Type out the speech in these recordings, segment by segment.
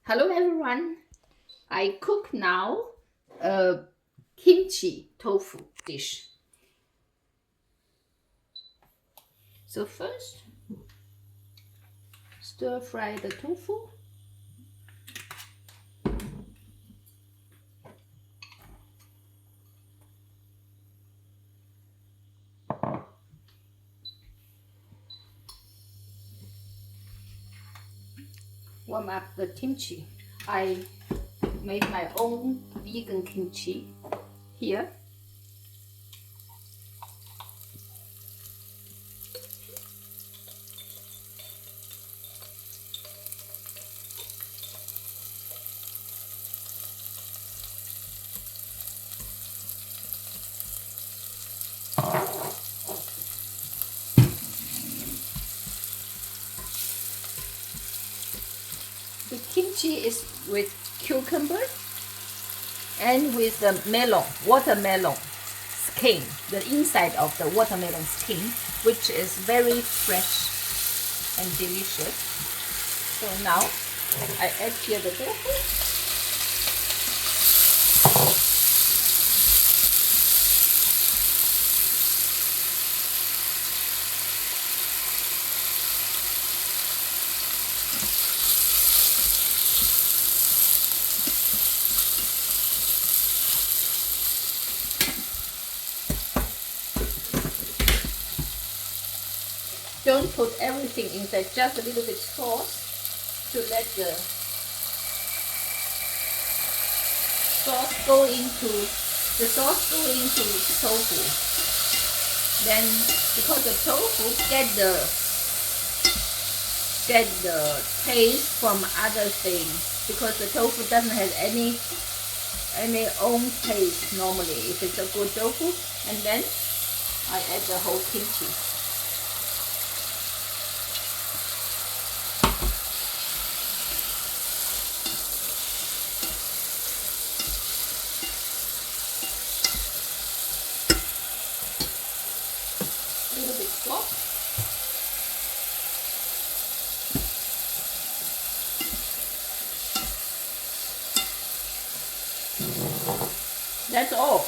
Hello everyone, I cook now a kimchi tofu dish. So first, stir fry the tofu. Warm up the kimchi. I made my own vegan kimchi here. The kimchi is with cucumber and with the watermelon skin, the inside of the watermelon skin, which is very fresh and delicious. So now I add here the tofu. Don't put everything inside, just a little bit sauce to let the sauce go into the tofu. Then, because the tofu get the taste from other things, because the tofu doesn't have any own taste normally if it's a good tofu. And then I add the whole kimchi. Little bit salt. That's all.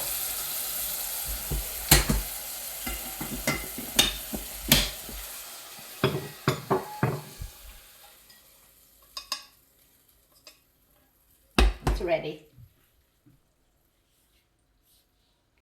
It's ready.